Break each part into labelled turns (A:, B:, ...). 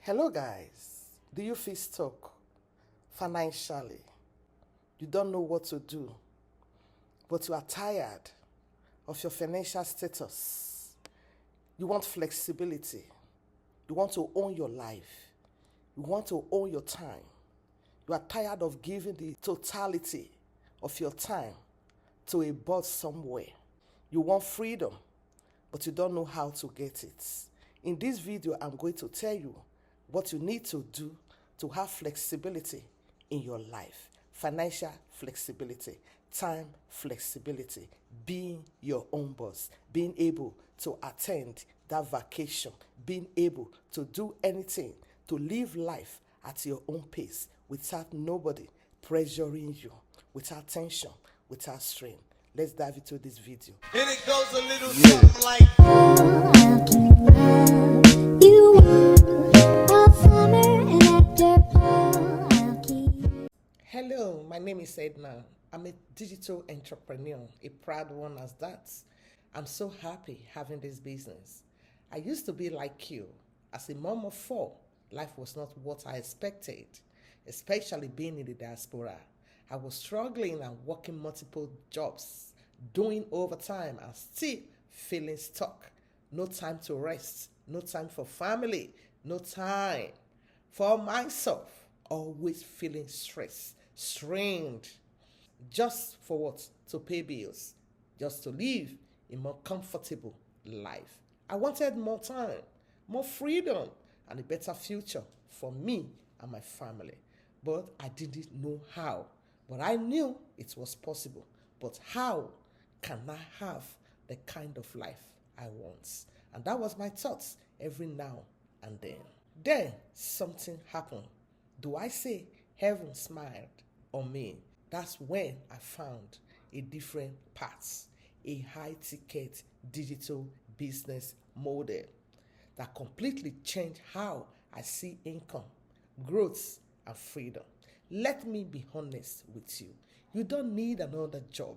A: Hello, guys. Do you feel stuck financially? You don't know what to do, but you are tired of your financial status. You want flexibility. You want to own your life. You want to own your time. You are tired of giving the totality of your time to a boss somewhere. You want freedom, but you don't know how to get it. In this video, I'm going to tell you what you need to do to have flexibility in your life. Financial flexibility, time flexibility, being your own boss, being able to attend that vacation, being able to do anything, to live life at your own pace without nobody pressuring you, without tension, without strain. Let's dive into this video.
B: And it goes a little something like
A: Hello, my name is Edna. I'm a digital entrepreneur, a proud one as that. I'm so happy having this business. I used to be like you. As a mom of four, life was not what I expected, especially being in the diaspora. I was struggling and working multiple jobs, doing overtime and still feeling stuck. No time to rest, no time for family, no time for myself. Always feeling stressed, strained. Just for what? To pay bills, just to live a more comfortable life. I wanted more time, more freedom, and a better future for me and my family. But I didn't know how. But I knew it was possible. But how can I have the kind of life I want? And that was my thoughts every now and then. Then something happened. Do I say heaven smiled on me? That's when I found a different path, a high-ticket digital business model that completely changed how I see income, growth, and freedom. Let me be honest with you. You don't need another job.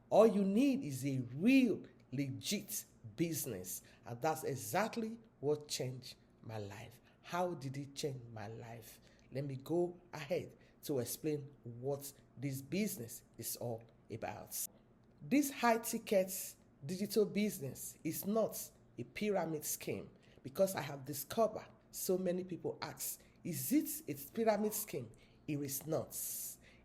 A: All you need is a real, legit business. And that's exactly what changed my life. How did it change my life? Let me go ahead to explain what this business is all about. This high-ticket digital business is not a pyramid scheme because I have discovered so many people ask, is it a pyramid scheme? It is not.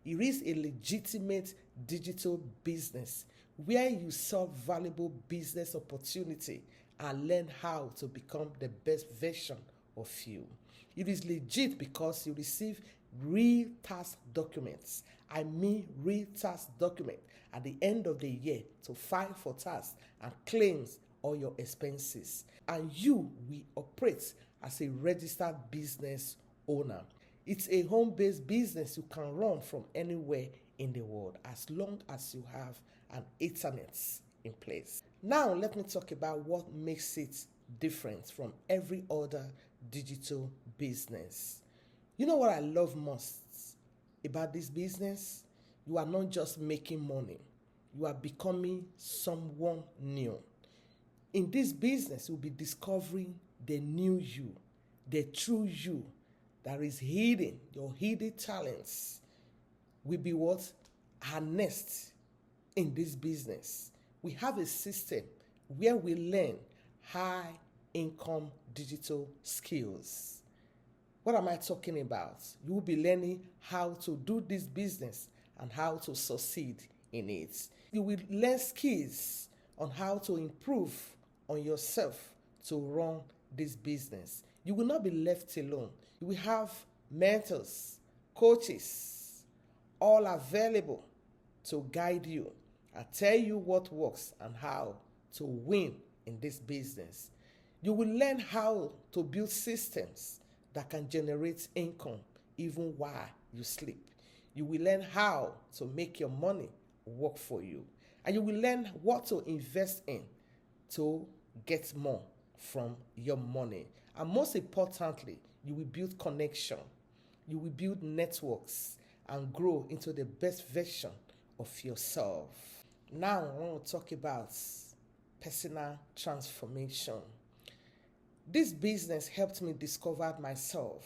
A: It is a legitimate digital business where you solve valuable business opportunity and learn how to become the best version of you. It is legit because you receive real tax documents. I mean real tax document at the end of the year to file for tax and claims all your expenses. And you will operate as a registered business owner. It's a home-based business you can run from anywhere in the world as long as you have an internet in place. Now let me talk about what makes it different from every other digital business. You know what I love most about this business? You are not just making money, you are becoming someone new. In this business, you'll be discovering the new you, the true you that is hidden, your hidden talents will be what? Harnessed in this business. We have a system where we learn high income digital skills. What am I talking about? You will be learning how to do this business and how to succeed in it. You will learn skills on how to improve on yourself to run this business. You will not be left alone. You will have mentors, coaches, all available to guide you and tell you what works and how to win in this business. You will learn how to build systems that can generate income even while you sleep. You will learn how to make your money work for you. And you will learn what to invest in to get more from your money. And most importantly, you will build connection. You will build networks and grow into the best version of yourself. Now I want to talk about personal transformation. This business helped me discover myself.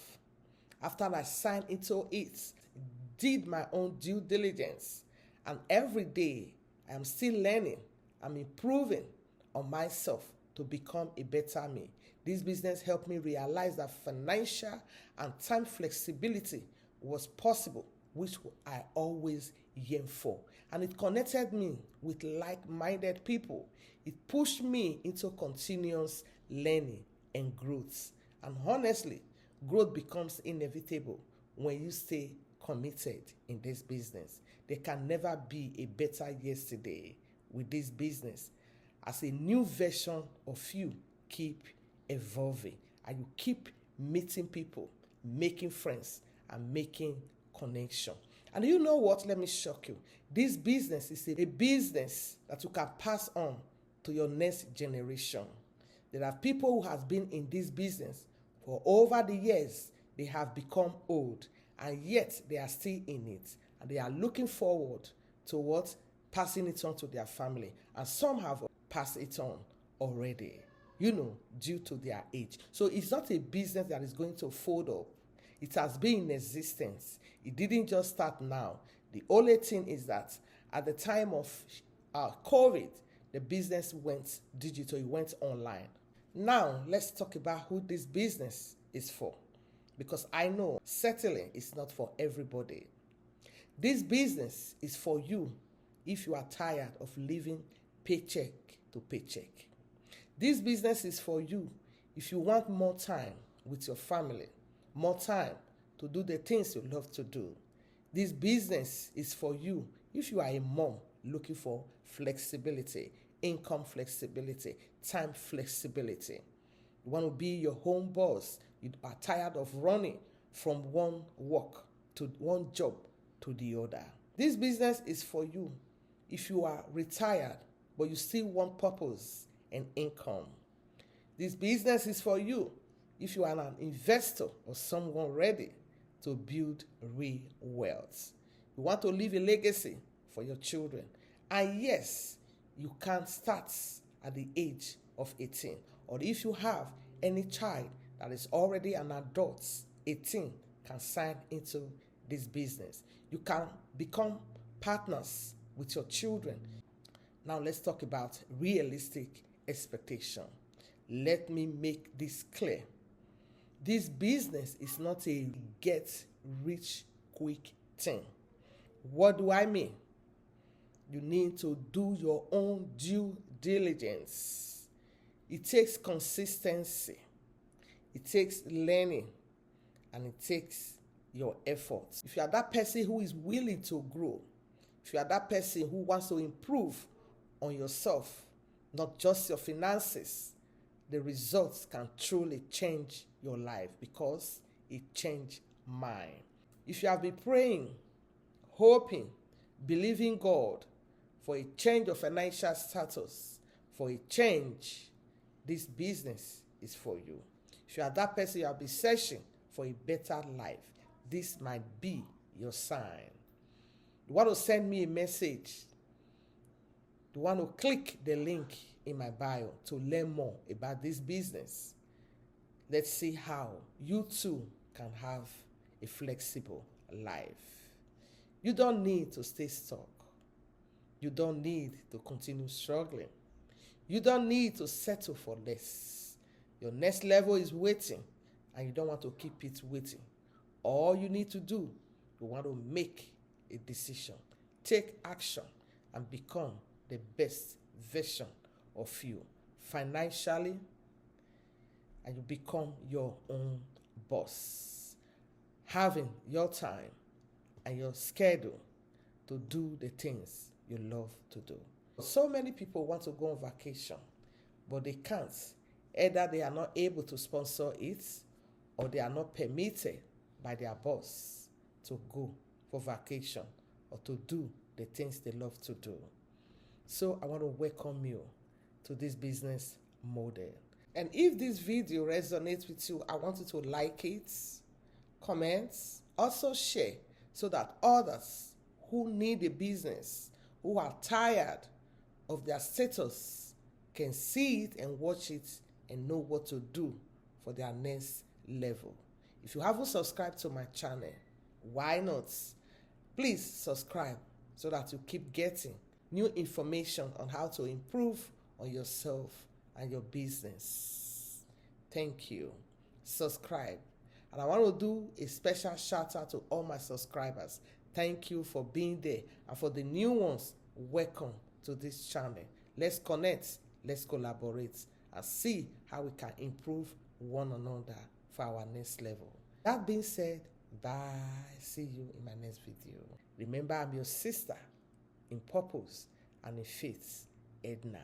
A: After I signed into it, did my own due diligence, and every day I am still learning. I'm improving on myself to become a better me. This business helped me realize that financial and time flexibility was possible, which I always yearned for. And it connected me with like-minded people. It pushed me into continuous learning and growth. And honestly, growth becomes inevitable when you stay committed in this business. There can never be a better yesterday with this business, as a new version of you keep evolving and you keep meeting people, making friends, and making connection. And you know what? Let me shock you. This business is a business that you can pass on to your next generation. There are people who have been in this business for over the years. They have become old, and yet they are still in it, and they are looking forward to what? Passing it on to their family. And some have passed it on already, due to their age. So it's not a business that is going to fold up. It has been in existence. It didn't just start now. The only thing is that at the time of COVID, the business went digital, it went online. Now, let's talk about who this business is for, because I know settling is not for everybody. This business is for you if you are tired of living paycheck to paycheck. This business is for you if you want more time with your family, more time to do the things you love to do. This business is for you if you are a mom looking for flexibility, income flexibility, time flexibility. You want to be your home boss. You are tired of running from one work to one job to the other. This business is for you if you are retired but you still want purpose and income. This business is for you if you are an investor or someone ready to build real wealth. You want to leave a legacy for your children. And yes, you can start at the age of 18. Or if you have any child that is already an adult, 18, can sign into this business. You can become partners with your children. Now let's talk about realistic expectation. Let me make this clear. This business is not a get rich quick thing. What do I mean? You need to do your own due diligence. It takes consistency. It takes learning, and it takes your efforts. If you are that person who is willing to grow, if you are that person who wants to improve on yourself, not just your finances, the results can truly change your life, because it changed mine. If you have been praying, hoping, believing God for a change of financial status, for a change, this business is for you. If you are that person, you have been searching for a better life, this might be your sign. You want to send me a message? You want to click the link in my bio to learn more about this business. Let's see how you too can have a flexible life. You don't need to stay stuck. You don't need to continue struggling. You don't need to settle for less. Your next level is waiting, and you don't want to keep it waiting. All you need to do, you want to make a decision, take action, and become the best version of you financially, and you become your own boss, having your time and your schedule to do the things you love to do. So many people want to go on vacation, but they can't. Either they are not able to sponsor it, or they are not permitted by their boss to go for vacation or to do the things they love to do. So I want to welcome you to this business model. And if this video resonates with you, I want you to like it, comment, also share, so that others who need a business, who are tired of their status, can see it and watch it and know what to do for their next level. If you haven't subscribed to my channel, why not? Please subscribe so that you keep getting new information on how to improve on yourself and your business. Thank you. Subscribe. And I want to do a special shout out to all my subscribers. Thank you for being there. And for the new ones, welcome to this channel. Let's connect, let's collaborate, and see how we can improve one another for our next level. That being said, bye. See you in my next video. Remember, I'm your sister in purpose and in faith, Edna.